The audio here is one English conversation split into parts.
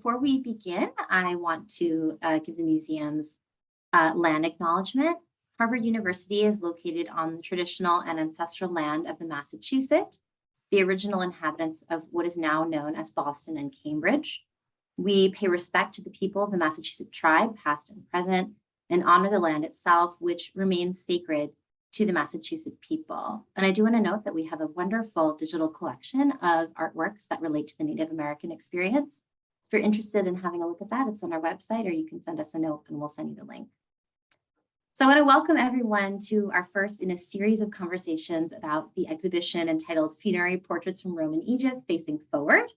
before we begin, I want to give the museum's land acknowledgement. Harvard University is located on the traditional and ancestral land of the Massachusetts, the original inhabitants of what is now known as Boston and Cambridge. We pay respect to the people of the Massachusetts tribe, past and present, and honor the land itself, which remains sacred to the Massachusetts people. And I do want to note that we have a wonderful digital collection of artworks that relate to the Native American experience. If you're interested in having a look at that, it's on our website, or you can send us a note and we'll send you the link. So I want to welcome everyone to our first in a series of conversations about the exhibition entitled Funerary Portraits from Rome and Egypt, Facing Forward.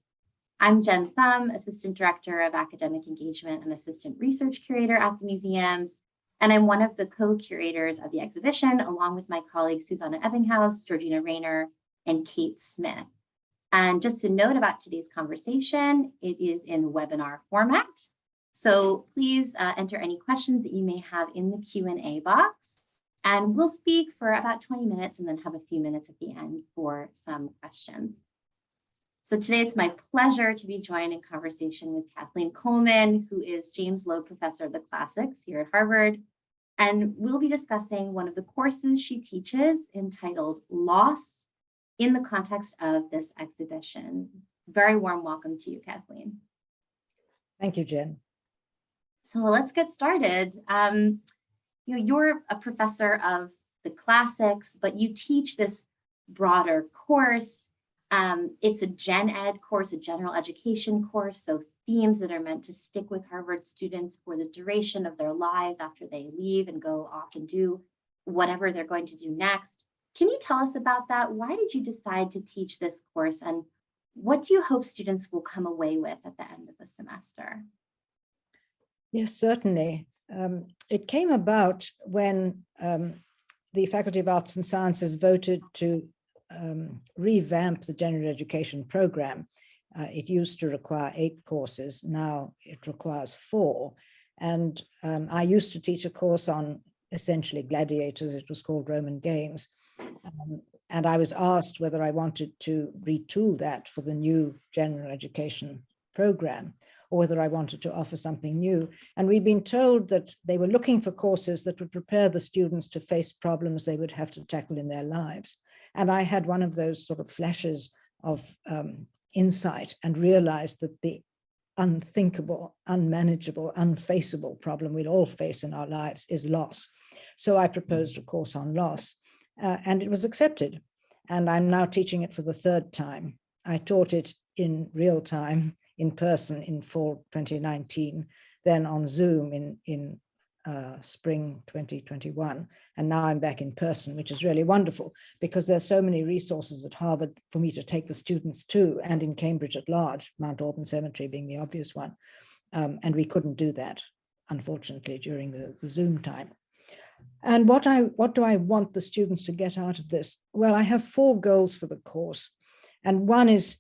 I'm Jen Thum, Assistant Director of Academic Engagement and Assistant Research Curator at the museums. And I'm one of the co-curators of the exhibition, along with my colleagues Susanna Ebbinghaus, Georgina Rayner, and Kate Smith. And just a note about today's conversation, it is in webinar format. So please enter any questions that you may have in the Q&A box. And we'll speak for about 20 minutes and then have a few minutes at the end for some questions. So today it's my pleasure to be joined in conversation with Kathleen Coleman, who is James Loeb Professor of the Classics here at Harvard. And we'll be discussing one of the courses she teaches entitled Loss in the context of this exhibition. Very warm welcome to you, Kathleen. Thank you, Jen. So let's get started. You're a professor of the classics, but you teach this broader course. It's a gen ed course, a general education course, so themes that are meant to stick with Harvard students for the duration of their lives after they leave and go off and do whatever they're going to do next. Can you tell us about that? Why did you decide to teach this course, and what do you hope students will come away with at the end of the semester? Yes, certainly. It came about when the Faculty of Arts and Sciences voted to revamp the general education program. It used to require 8 courses. Now it requires 4. And I used to teach a course on essentially gladiators. It was called Roman Games. And I was asked whether I wanted to retool that for the new general education program, or whether I wanted to offer something new. And we'd been told that they were looking for courses that would prepare the students to face problems they would have to tackle in their lives. And I had one of those sort of flashes of insight and realized that the unthinkable, unmanageable, unfaceable problem we'll all face in our lives is loss. So I proposed a course on loss, and it was accepted. And I'm now teaching it for the 3rd time. I taught it in real time, in person in fall 2019, then on Zoom in spring 2021. And now I'm back in person, which is really wonderful because there's so many resources at Harvard for me to take the students to, and in Cambridge at large, Mount Auburn Cemetery being the obvious one. And we couldn't do that, unfortunately, during the Zoom time. And what do I want the students to get out of this? Well, I have 4 goals for the course. And one is,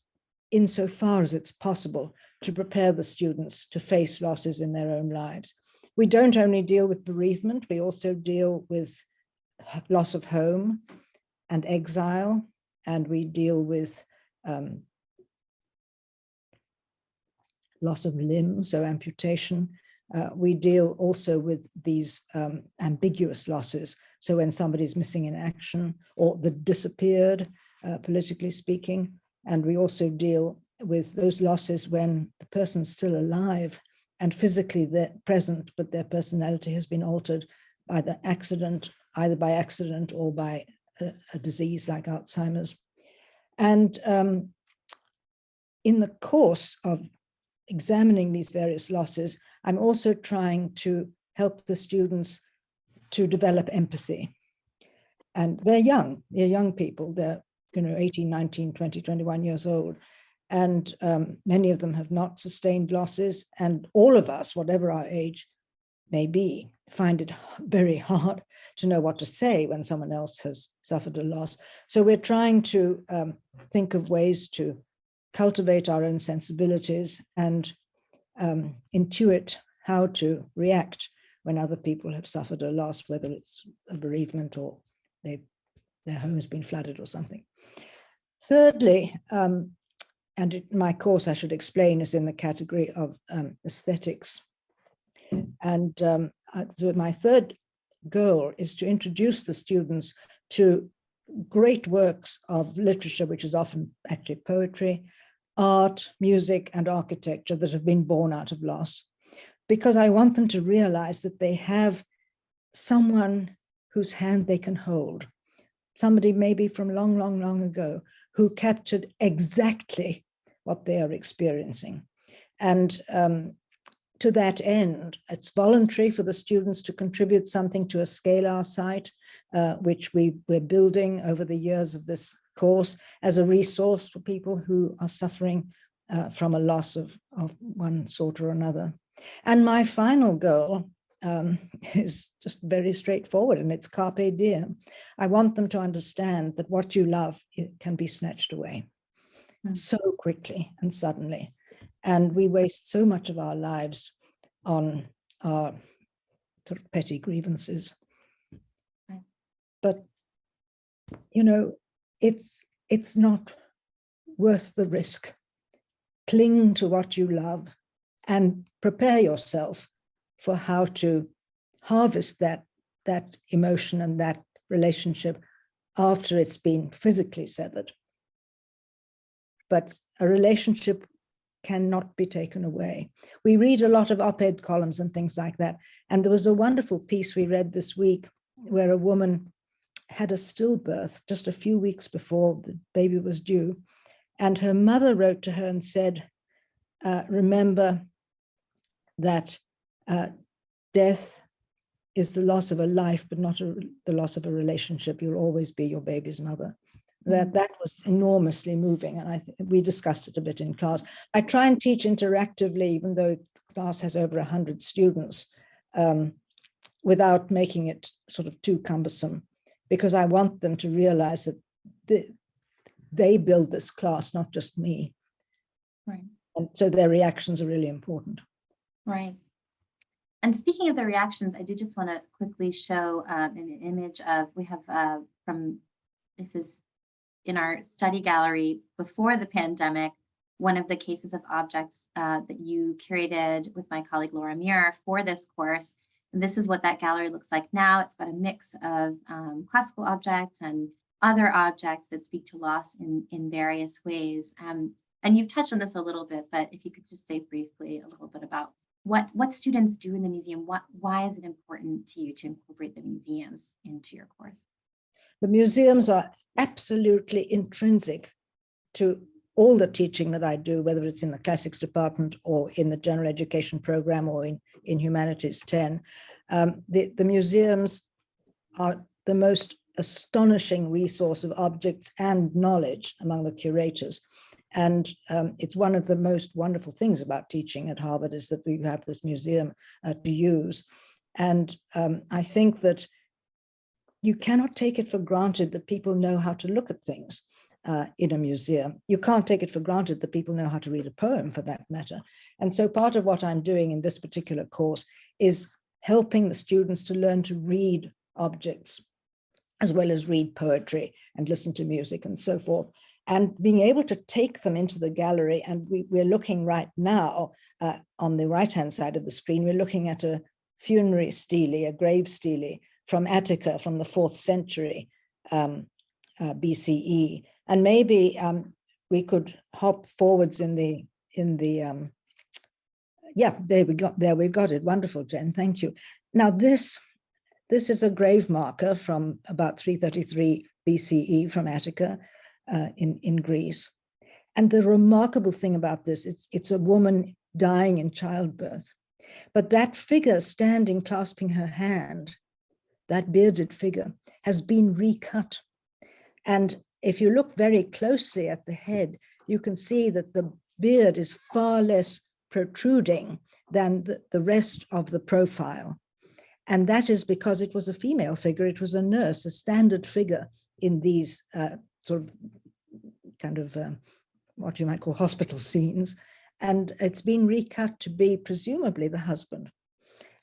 insofar as it's possible, to prepare the students to face losses in their own lives. We don't only deal with bereavement, we also deal with loss of home and exile, and we deal with loss of limb, so amputation. We deal also with these ambiguous losses. So when somebody's missing in action or that disappeared, politically speaking, and we also deal with those losses when the person's still alive and physically they're present, but their personality has been altered by the accident, either by accident or by a disease like Alzheimer's. And in the course of examining these various losses, I'm also trying to help the students to develop empathy. And they're young people, they're 18, 19, 20, 21 years old. And many of them have not sustained losses. And all of us, whatever our age may be, find it very hard to know what to say when someone else has suffered a loss. So we're trying to think of ways to cultivate our own sensibilities and intuit how to react when other people have suffered a loss, whether it's a bereavement or their home has been flooded or something. Thirdly, my course, I should explain, is in the category of aesthetics. And so my third goal is to introduce the students to great works of literature, which is often actually poetry, art, music, and architecture that have been born out of loss, because I want them to realize that they have someone whose hand they can hold, somebody maybe from long, long, long ago, who captured exactly what they are experiencing. And to that end, it's voluntary for the students to contribute something to a Scalar site, which we're building over the years of this course as a resource for people who are suffering from a loss of one sort or another. And my final goal is just very straightforward, and it's carpe diem. I want them to understand that what you love, it can be snatched away so quickly and suddenly. And we waste so much of our lives on our sort of petty grievances. Right. But, you know, it's not worth the risk. Cling to what you love and prepare yourself for how to harvest that emotion and that relationship after it's been physically severed. But a relationship cannot be taken away. We read a lot of op-ed columns and things like that. And there was a wonderful piece we read this week where a woman had a stillbirth just a few weeks before the baby was due. And her mother wrote to her and said, remember that death is the loss of a life, but not the loss of a relationship. You'll always be your baby's mother. That was enormously moving, and we discussed it a bit in class. I try and teach interactively, even though the class has over 100 students, without making it sort of too cumbersome, because I want them to realize that they build this class, not just me. Right. And so their reactions are really important. Right. And speaking of the reactions, I do just want to quickly show an image of, we have this is in our study gallery before the pandemic, one of the cases of objects that you curated with my colleague Laura Muir for this course. And this is what that gallery looks like now. It's got a mix of classical objects and other objects that speak to loss in various ways. And you've touched on this a little bit, but if you could just say briefly a little bit about what students do in the museum, why is it important to you to incorporate the museums into your course? The museums are absolutely intrinsic to all the teaching that I do, whether it's in the classics department or in the general education program or in Humanities 10. The museums are the most astonishing resource of objects and knowledge among the curators. And it's one of the most wonderful things about teaching at Harvard is that we have this museum to use. And I think that you cannot take it for granted that people know how to look at things in a museum. You can't take it for granted that people know how to read a poem, for that matter. And so part of what I'm doing in this particular course is helping the students to learn to read objects, as well as read poetry and listen to music and so forth, and being able to take them into the gallery. And we're looking right now on the right-hand side of the screen, we're looking at a funerary stele, a grave stele from Attica from the 4th century BCE. And maybe we could hop forwards in the yeah, we've got it. Wonderful, Jen, thank you. Now this is a grave marker from about 333 BCE from Attica in Greece. And the remarkable thing about this, it's a woman dying in childbirth. But that figure standing clasping her hand, that bearded figure, has been recut. And if you look very closely at the head, you can see that the beard is far less protruding than the rest of the profile. And that is because it was a female figure. It was a nurse, a standard figure in these sort of kind of what you might call hospital scenes. And it's been recut to be presumably the husband.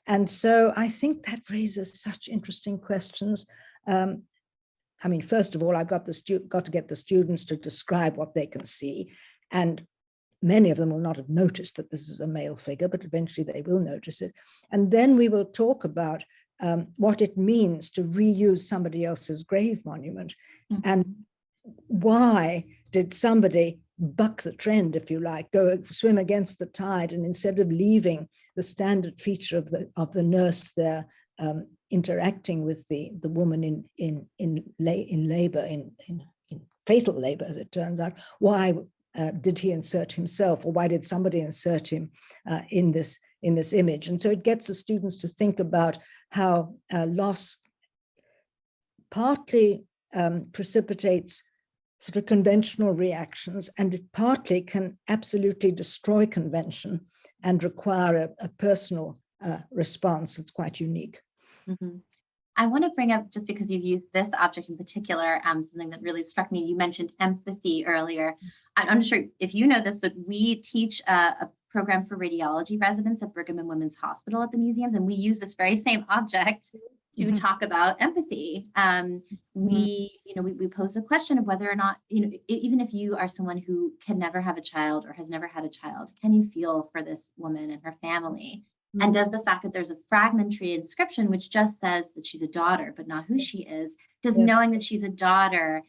And so I think that raises such interesting questions. I mean, first of all, I've got to get the students to describe what they can see. And many of them will not have noticed that this is a male figure, but eventually they will notice it. And then we will talk about what it means to reuse somebody else's grave monument. And why did somebody buck the trend, if you like, go swim against the tide, and instead of leaving the standard feature of the nurse there interacting with the woman in labor, in fatal labor, as it turns out, why did he insert himself, or why did somebody insert him in this image? And so it gets the students to think about how loss partly precipitates sort of conventional reactions, and it partly can absolutely destroy convention and require a personal response that's quite unique. I want to bring up, just because you've used this object in particular, something that really struck me. You mentioned empathy earlier. I'm not sure if you know this, but we teach a program for radiology residents at Brigham and Women's Hospital at the museums, and we use this very same object to talk about empathy. We pose a question of whether or not, even if you are someone who can never have a child or has never had a child, can you feel for this woman and her family? And does the fact that there's a fragmentary inscription which just says that she's a daughter, but not who she is, does knowing that she's a daughter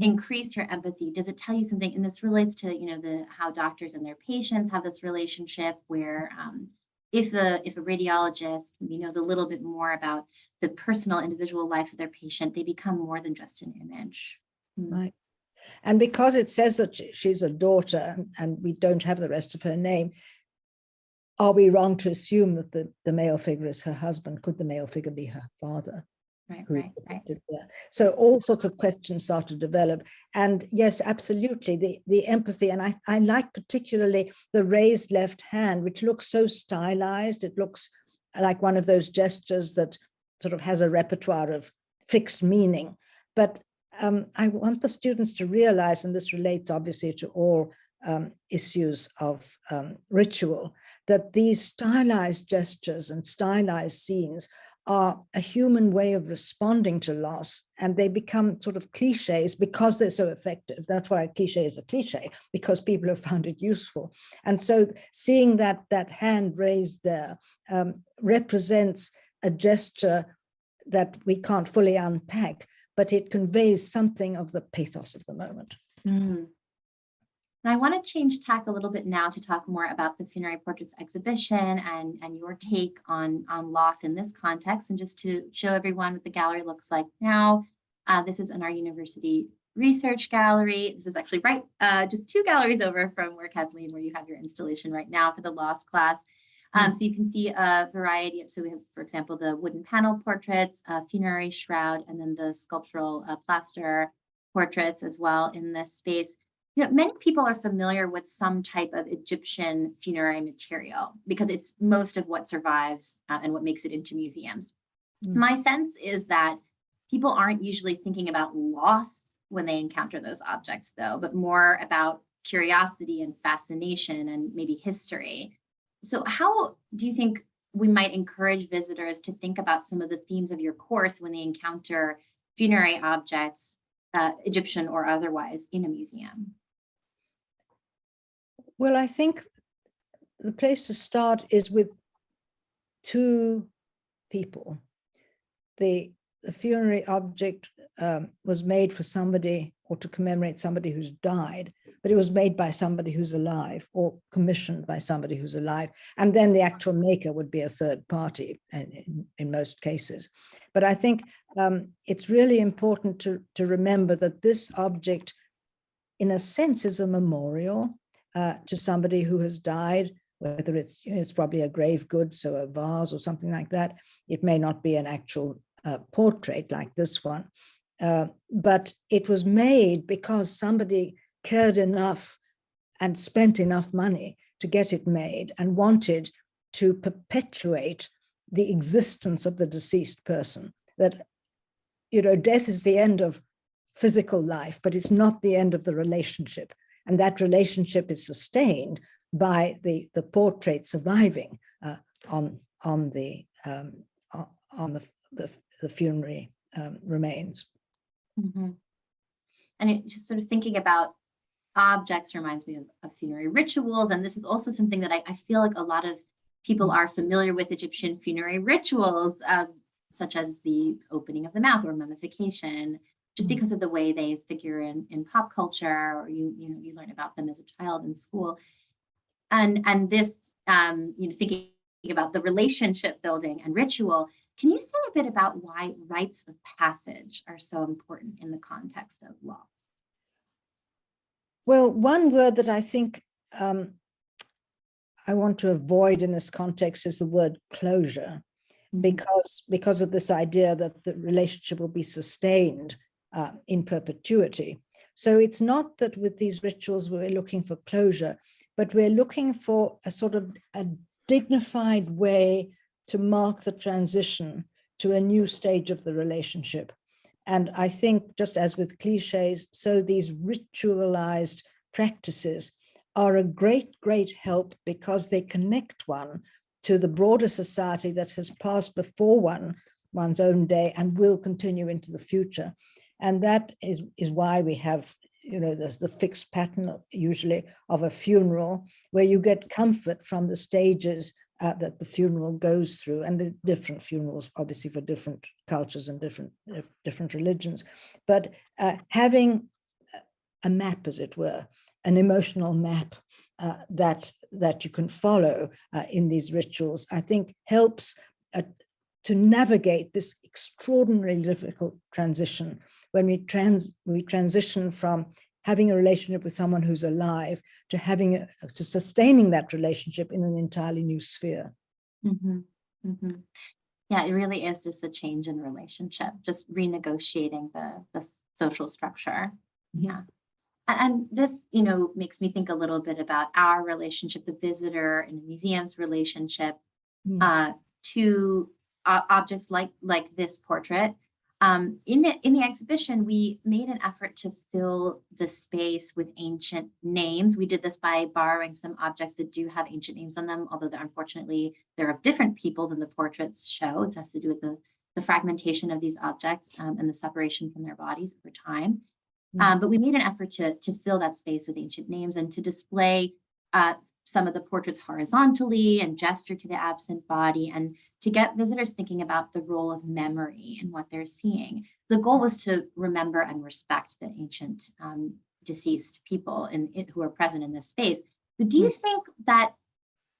increase your empathy? Does it tell you something? And this relates to, how doctors and their patients have this relationship where if a radiologist knows a little bit more about the personal individual life of their patient, they become more than just an image. Right. And because it says that she's a daughter and we don't have the rest of her name, are we wrong to assume that the male figure is her husband? Could the male figure be her father? Right. So all sorts of questions start to develop. And yes, absolutely, the empathy. And I like particularly the raised left hand, which looks so stylized. It looks like one of those gestures that sort of has a repertoire of fixed meaning. But I want the students to realize, and this relates obviously to all issues of ritual, that these stylized gestures and stylized scenes are a human way of responding to loss, and they become sort of cliches because they're so effective. That's why a cliche is a cliche, because people have found it useful. And so seeing that hand raised there represents a gesture that we can't fully unpack, but it conveys something of the pathos of the moment. And I want to change tack a little bit now to talk more about the Funerary Portraits exhibition and your take on loss in this context, and just to show everyone what the gallery looks like now. This is in our university research gallery. This is actually just 2 galleries over from where you have your installation right now for the loss class. So you can see a variety of, so we have, for example, the wooden panel portraits, funerary shroud, and then the sculptural plaster portraits as well in this space. Many people are familiar with some type of Egyptian funerary material because it's most of what survives and what makes it into museums. My sense is that people aren't usually thinking about loss when they encounter those objects, though, but more about curiosity and fascination and maybe history. So how do you think we might encourage visitors to think about some of the themes of your course when they encounter funerary objects, Egyptian or otherwise, in a museum? Well, I think the place to start is with 2 people. The funerary object was made for somebody or to commemorate somebody who's died, but it was made by somebody who's alive or commissioned by somebody who's alive. And then the actual maker would be a third party in most cases. But I think it's really important to remember that this object, in a sense, is a memorial to somebody who has died, whether it's probably a grave good, so a vase or something like that. It may not be an actual portrait like this one, but it was made because somebody cared enough and spent enough money to get it made and wanted to perpetuate the existence of the deceased person. That, death is the end of physical life, but it's not the end of the relationship. And that relationship is sustained by the portrait surviving on the funerary remains. And just sort of thinking about objects reminds me of funerary rituals. And this is also something that I feel like a lot of people are familiar with Egyptian funerary rituals, such as the opening of the mouth or mummification, just because of the way they figure in pop culture, or you learn about them as a child in school. And this, thinking about the relationship building and ritual, can you say a bit about why rites of passage are so important in the context of loss? Well, one word that I think I want to avoid in this context is the word closure, because of this idea that the relationship will be sustained in perpetuity. So it's not that with these rituals we're looking for closure, but we're looking for a sort of a dignified way to mark the transition to a new stage of the relationship. And I think, just as with cliches, so these ritualized practices are a great, great help, because they connect one to the broader society that has passed before one's own day and will continue into the future. And that is why we have, there's the fixed pattern usually of a funeral, where you get comfort from the stages that the funeral goes through, and the different funerals, obviously, for different cultures and different religions. But having a map, as it were, an emotional map that you can follow in these rituals, I think helps to navigate this extraordinarily difficult transition when we transition from having a relationship with someone who's alive to sustaining that relationship in an entirely new sphere. Yeah, it really is just a change in relationship, just renegotiating the social structure. Yeah. And this, makes me think a little bit about our relationship, the visitor and the museum's relationship to objects like this portrait. In the exhibition, we made an effort to fill the space with ancient names. We did this by borrowing some objects that do have ancient names on them, although unfortunately they're of different people than the portraits show. It has to do with the fragmentation of these objects and the separation from their bodies over time. But we made an effort to fill that space with ancient names and to display some of the portraits horizontally and gesture to the absent body, and to get visitors thinking about the role of memory in what they're seeing. The goal was to remember and respect the ancient deceased people who are present in this space. But do you think that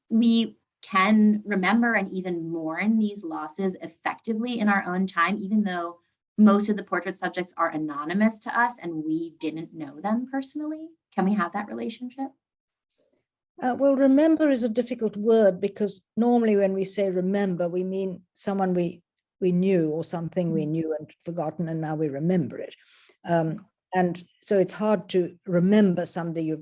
we can remember and even mourn these losses effectively in our own time, even though most of the portrait subjects are anonymous to us and we didn't know them personally? Can we have that relationship? Well, remember is a difficult word, because normally when we say remember, we mean someone we knew, or something we knew and forgotten, and now we remember it. And so it's hard to remember somebody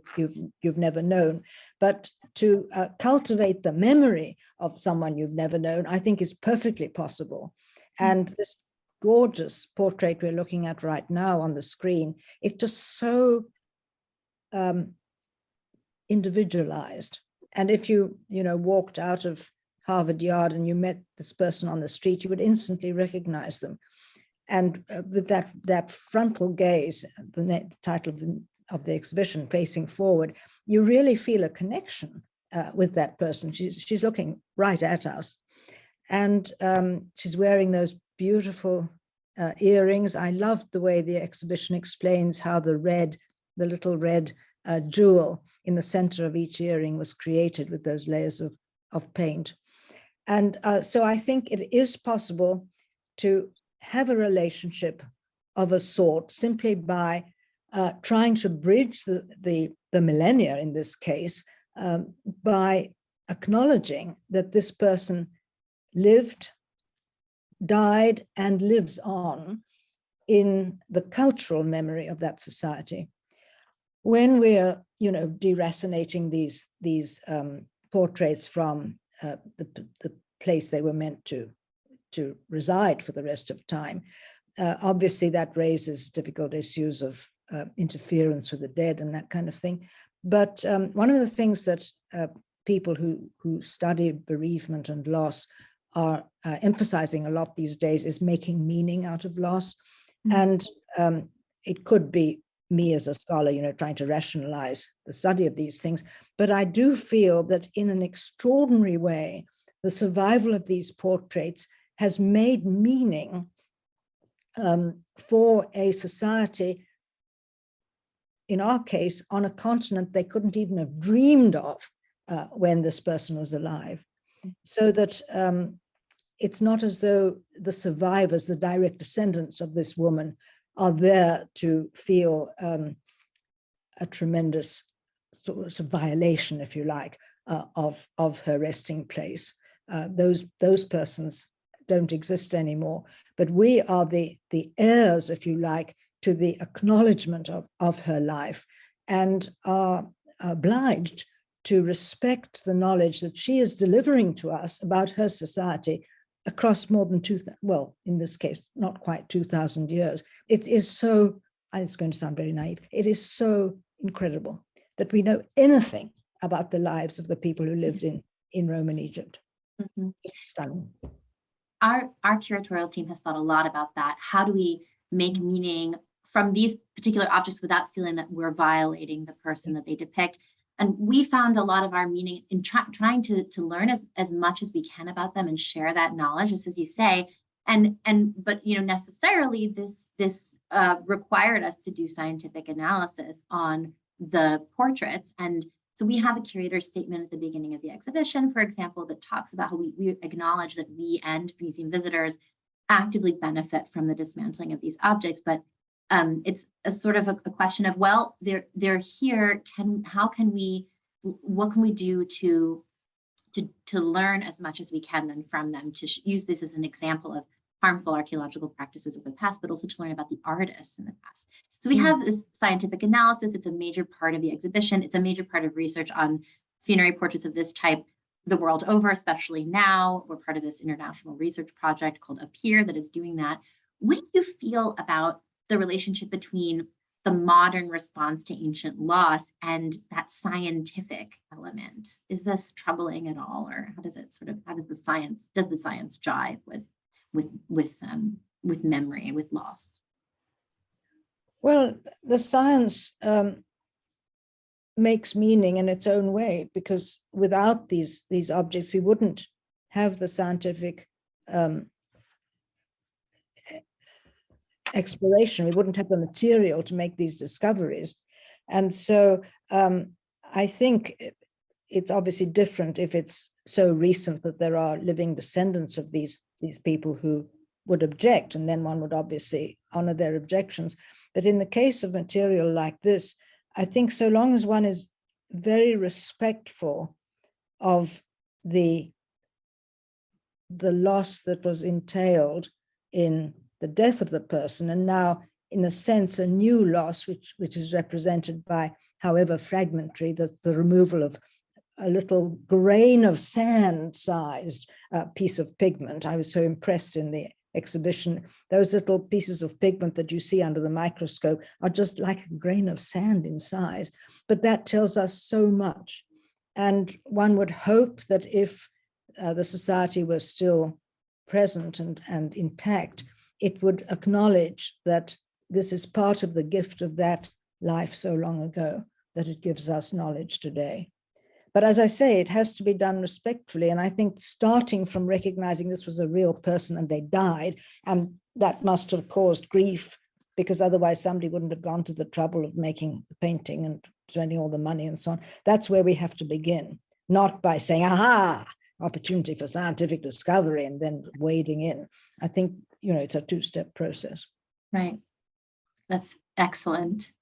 you've never known, but to cultivate the memory of someone you've never known, I think, is perfectly possible. And this gorgeous portrait we're looking at right now on the screen, it's just so individualized. And if you walked out of Harvard Yard and you met this person on the street, you would instantly recognize them. And with that frontal gaze, the title of the exhibition, Facing Forward, you really feel a connection with that person. She's looking right at us, and she's wearing those beautiful earrings. I loved the way the exhibition explains how the little red jewel in the center of each earring was created with those layers of paint. And so I think it is possible to have a relationship of a sort simply by trying to bridge the millennia, in this case, by acknowledging that this person lived, died, and lives on in the cultural memory of that society. When we're, deracinating these portraits from the place they were meant to reside for the rest of time, obviously that raises difficult issues of interference with the dead and that kind of thing. But one of the things that people who study bereavement and loss are emphasizing a lot these days is making meaning out of loss. And it could be me as a scholar, trying to rationalize the study of these things. But I do feel that in an extraordinary way, the survival of these portraits has made meaning for a society, in our case, on a continent they couldn't even have dreamed of when this person was alive. So that it's not as though the survivors, the direct descendants of this woman, are there to feel a tremendous sort of violation, if you like, of her resting place. Those persons don't exist anymore, but we are the heirs, if you like, to the acknowledgement of her life, and are obliged to respect the knowledge that she is delivering to us about her society across more than in this case, not quite 2,000 years. It is so, and it's going to sound very naive, it is so incredible that we know anything about the lives of the people who lived in Roman Egypt. Mm-hmm. It's stunning. Our curatorial team has thought a lot about that. How do we make meaning from these particular objects without feeling that we're violating the person that they depict? And we found a lot of our meaning in trying to learn as much as we can about them and share that knowledge, just as you say. But necessarily this required us to do scientific analysis on the portraits. And so we have a curator's statement at the beginning of the exhibition, for example, that talks about how we acknowledge that we and museum visitors actively benefit from the dismantling of these objects. But it's a sort of a question of, well, they're here. What can we do to learn as much as we can then from them, to use this as an example of harmful archaeological practices of the past, but also to learn about the artists in the past. So we have this scientific analysis. It's a major part of the exhibition. It's a major part of research on funerary portraits of this type the world over, especially now. We're part of this international research project called Appear that is doing that. What do you feel about the relationship between the modern response to ancient loss and that scientific element? Is this troubling at all, or how does the science jive with memory, with loss? Well, the science makes meaning in its own way, because without these objects, we wouldn't have the scientific exploration. We wouldn't have the material to make these discoveries. And so I think it's obviously different if it's so recent that there are living descendants of these people who would object, and then one would obviously honor their objections. But in the case of material like this, I think so long as one is very respectful of the loss that was entailed in the death of the person, and now in a sense a new loss which is represented by, however fragmentary, the removal of a little grain of sand sized piece of pigment. I was so impressed in the exhibition. Those little pieces of pigment that you see under the microscope are just like a grain of sand in size, but that tells us so much. And one would hope that if the society was still present and intact, it would acknowledge that this is part of the gift of that life so long ago, that it gives us knowledge today. But as I say, it has to be done respectfully. And I think starting from recognizing this was a real person and they died, and that must have caused grief, because otherwise somebody wouldn't have gone to the trouble of making the painting and spending all the money and so on. That's where we have to begin, not by saying, aha, opportunity for scientific discovery, and then wading in. I think, it's a two-step process. Right. That's excellent.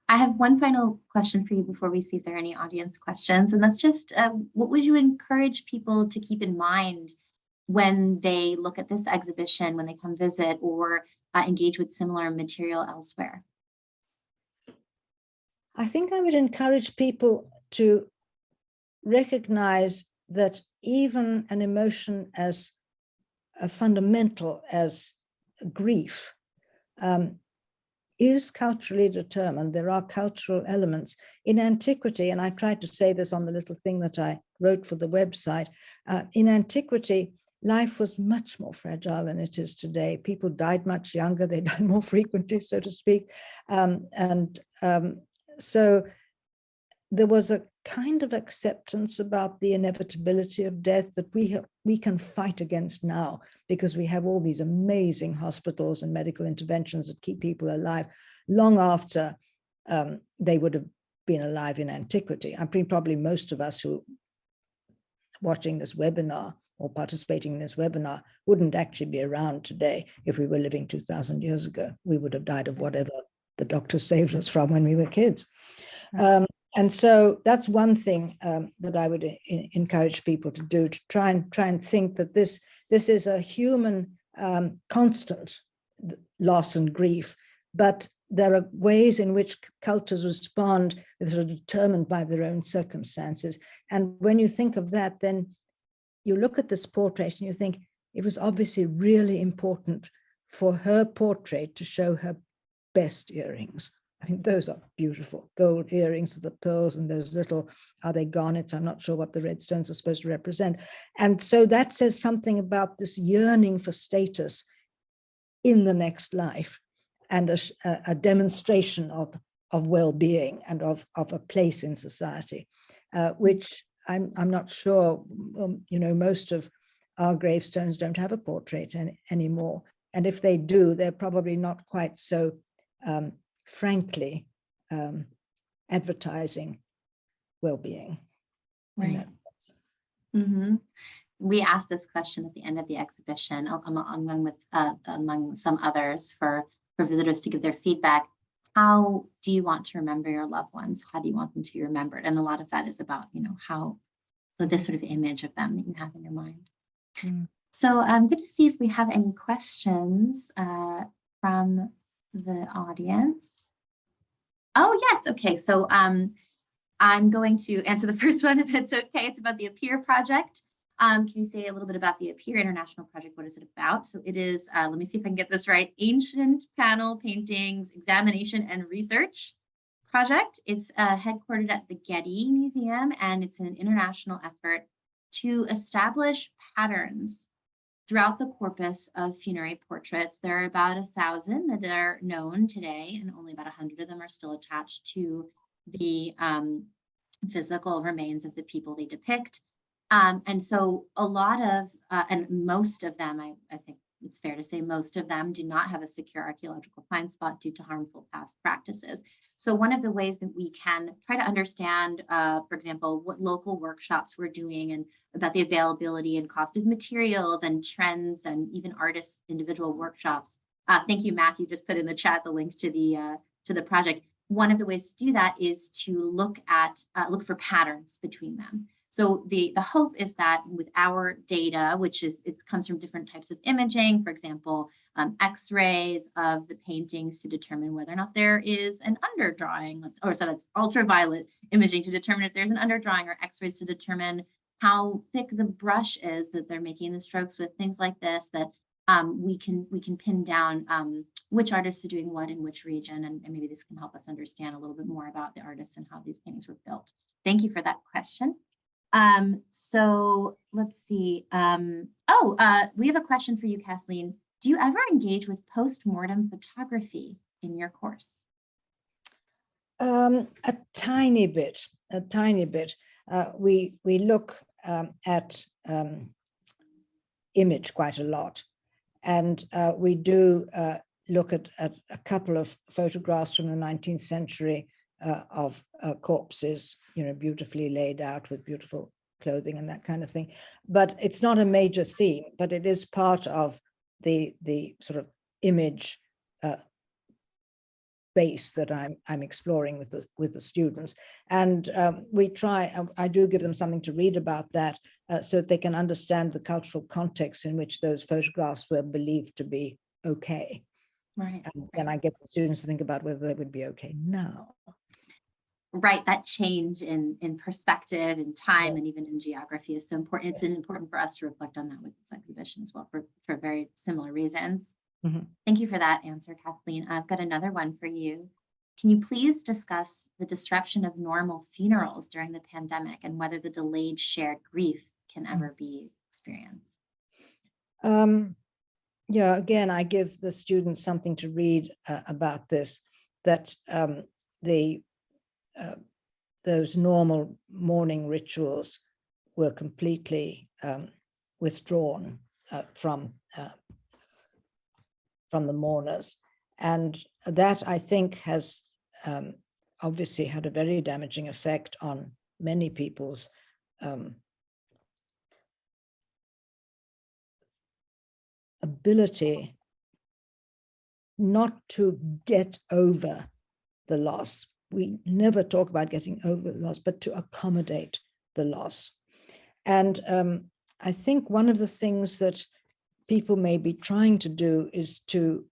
I have one final question for you before we see if there are any audience questions. And that's just, what would you encourage people to keep in mind when they look at this exhibition, when they come visit or engage with similar material elsewhere? I think I would encourage people to recognize that even an emotion as fundamental as grief is culturally determined. There are cultural elements in antiquity, and I tried to say this on the little thing that I wrote for the website. In antiquity, life was much more fragile than it is today. People died much younger, they died more frequently, so to speak. So there was a kind of acceptance about the inevitability of death that we can fight against now, because we have all these amazing hospitals and medical interventions that keep people alive long after they would have been alive in antiquity. I think probably most of us who watching this webinar or participating in this webinar wouldn't actually be around today if we were living 2,000 years ago. We would have died of whatever the doctors saved us from when we were kids. Right. And so that's one thing that I would encourage people to do, to try and think that this is a human constant loss and grief, but there are ways in which cultures respond that are determined by their own circumstances. And when you think of that, then you look at this portrait and you think it was obviously really important for her portrait to show her best earrings. I mean, those are beautiful gold earrings with the pearls and those little, are they garnets? I'm not sure what the red stones are supposed to represent. And so that says something about this yearning for status in the next life, and a demonstration of well-being and of a place in society, which I'm not sure, most of our gravestones don't have a portrait anymore. And if they do, they're probably not quite so frankly advertising well-being. Right. Mm-hmm. We asked this question at the end of the exhibition, among some others, for visitors to give their feedback. How do you want to remember your loved ones? How do you want them to be remembered? And a lot of that is about, how this sort of image of them that you have in your mind. Mm. So I'm going to see if we have any questions from the audience. Oh, yes. Okay. So I'm going to answer the first one if it's okay. It's about the Appear project. Can you say a little bit about the Appear International Project? What is it about? So it is, let me see if I can get this right, Ancient Panel Paintings Examination and Research Project. It's headquartered at the Getty Museum, and it's an international effort to establish patterns throughout the corpus of funerary portraits. There are about 1,000 that are known today, and only about 100 of them are still attached to the physical remains of the people they depict. And so a lot of, and most of them, I think it's fair to say most of them do not have a secure archaeological find spot due to harmful past practices. So one of the ways that we can try to understand, for example, what local workshops we're doing and about the availability and cost of materials and trends and even artists' individual workshops. Thank you, Matthew, just put in the chat the link to the project. One of the ways to do that is to look for patterns between them. So the hope is that with our data, which comes from different types of imaging, for example, X-rays of the paintings to determine whether or not there is an underdrawing, so that's ultraviolet imaging to determine if there's an underdrawing, or X-rays to determine how thick the brush is that they're making the strokes with, things like this, that we can pin down which artists are doing what in which region, and maybe this can help us understand a little bit more about the artists and how these paintings were built. Thank you for that question. So let's see. We have a question for you, Kathleen. Do you ever engage with post-mortem photography in your course? A tiny bit. We look at image quite a lot, and we do look at a couple of photographs from the 19th century of corpses, beautifully laid out with beautiful clothing and that kind of thing. But it's not a major theme, but it is part of the sort of image base that I'm exploring with the students. And I do give them something to read about that so that they can understand the cultural context in which those photographs were believed to be okay. Right. And then I get the students to think about whether they would be okay now. Right, that change in perspective and time, and even in geography is so important. It's important for us to reflect on that with this exhibition as well, for very similar reasons. Mm-hmm. Thank you for that answer, Kathleen. I've got another one for you. Can you please discuss the disruption of normal funerals during the pandemic and whether the delayed shared grief can ever be experienced? Yeah, again, I give the students something to read about this, that those normal mourning rituals were completely withdrawn from the mourners. And that, I think, has obviously had a very damaging effect on many people's ability not to get over the loss. We never talk about getting over the loss, but to accommodate the loss. And I think one of the things that people may be trying to do is to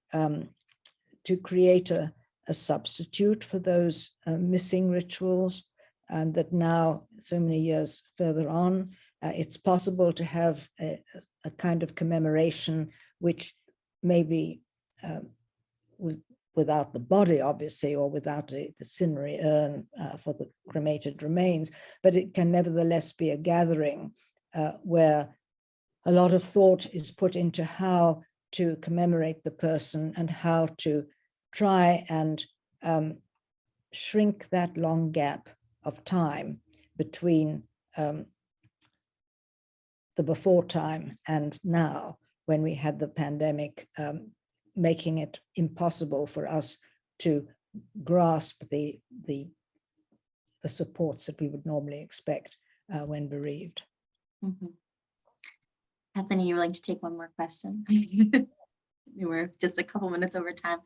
create a substitute for those missing rituals, and that now, so many years further on, it's possible to have a kind of commemoration which maybe without the body, obviously, or without the cinerary urn for the cremated remains, but it can nevertheless be a gathering where a lot of thought is put into how to commemorate the person and how to try and shrink that long gap of time between the before time and now, when we had the pandemic, making it impossible for us to grasp the supports that we would normally expect when bereaved. Mm-hmm. Kathleen, are you willing to take one more question? We're just a couple minutes over time.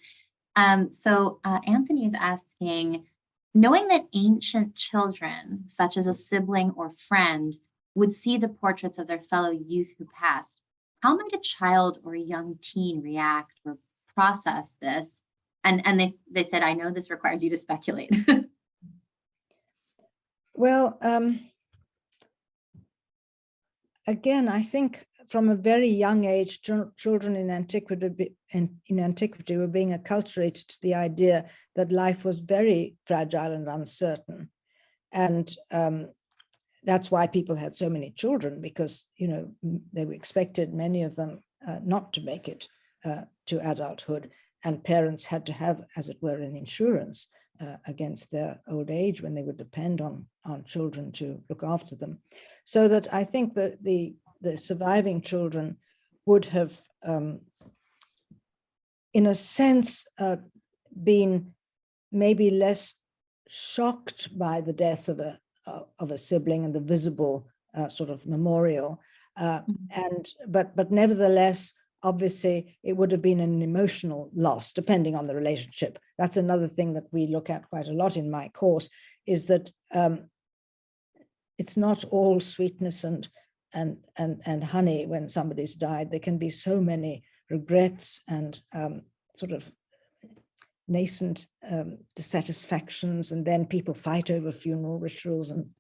So Anthony is asking, knowing that ancient children, such as a sibling or friend, would see the portraits of their fellow youth who passed, how might a child or a young teen react or process this? And they said, I know this requires you to speculate. Well, again, I think from a very young age, children in antiquity were being acculturated to the idea that life was very fragile and uncertain. And that's why people had so many children, because, you know, they were expected, many of them, not to make it to adulthood. And parents had to have, as it were, an insurance against their old age when they would depend on children to look after them. So that I think that the surviving children would have, in a sense, been maybe less shocked by the death of a sibling and the visible sort of memorial, but nevertheless, obviously, it would have been an emotional loss, depending on the relationship. That's another thing that we look at quite a lot in my course, is that it's not all sweetness and honey when somebody's died. There can be so many regrets and sort of nascent dissatisfactions, and then people fight over funeral rituals, and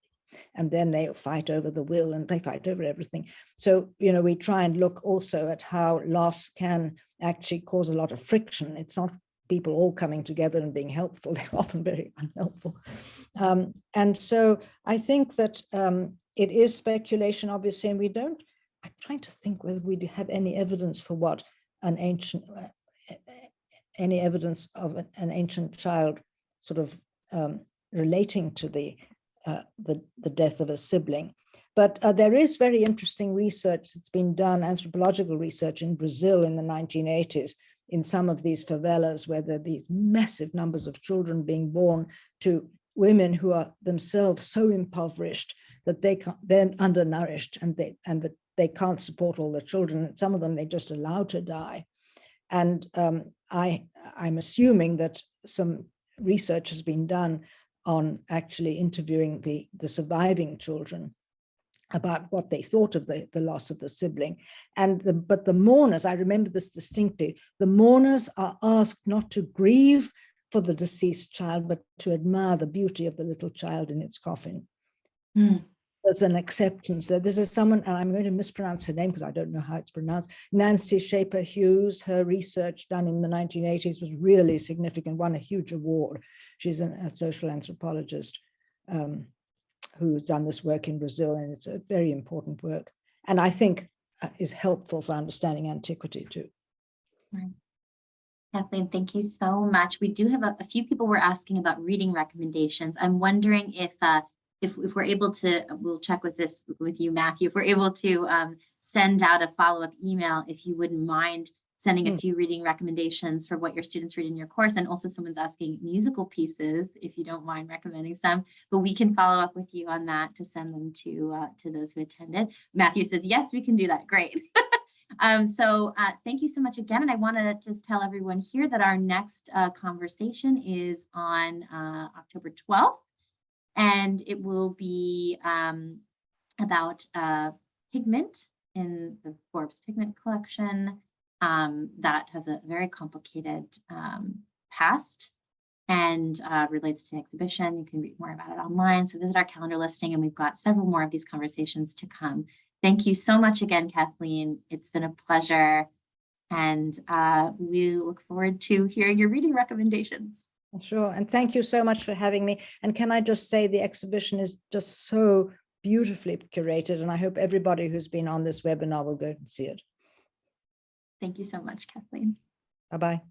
then they fight over the will, and they fight over everything. So, you know, we try and look also at how loss can actually cause a lot of friction. It's not people all coming together and being helpful. They're often very unhelpful. And so I think that it is speculation, obviously, and I'm trying to think whether we have any evidence for what an ancient, any evidence of an ancient child sort of relating to the death of a sibling. But there is very interesting research that's been done, anthropological research in Brazil in the 1980s, in some of these favelas where there are these massive numbers of children being born to women who are themselves so impoverished that they're undernourished, and that they can't support all the children. Some of them they just allow to die. And I'm assuming that some research has been done on actually interviewing the surviving children about what they thought of the loss of the sibling. But the mourners, I remember this distinctly, the mourners are asked not to grieve for the deceased child, but to admire the beauty of the little child in its coffin. There's an acceptance that this is someone, and I'm going to mispronounce her name because I don't know how it's pronounced, Nancy Shaper Hughes. Her research done in the 1980s was really significant, won a huge award. She's a social anthropologist who's done this work in Brazil, and it's a very important work. And I think is helpful for understanding antiquity too. Right. Kathleen, thank you so much. We do have a few people were asking about reading recommendations. I'm wondering if we're able to, we'll check with this with you, Matthew, if we're able to send out a follow-up email, if you wouldn't mind sending a few reading recommendations for what your students read in your course. And also someone's asking musical pieces, if you don't mind recommending some, but we can follow up with you on that to send them to those who attended. Matthew says, yes, we can do that. Great. Thank you so much again. And I want to just tell everyone here that our next conversation is on October 12th, and it will be about pigment in the Forbes pigment collection that has a very complicated past and relates to the exhibition. You can read more about it online. So visit our calendar listing, and we've got several more of these conversations to come. Thank you so much again, Kathleen. It's been a pleasure. And we look forward to hearing your reading recommendations. Sure. And thank you so much for having me. And can I just say the exhibition is just so beautifully curated, and I hope everybody who's been on this webinar will go and see it. Thank you so much, Kathleen. Bye-bye.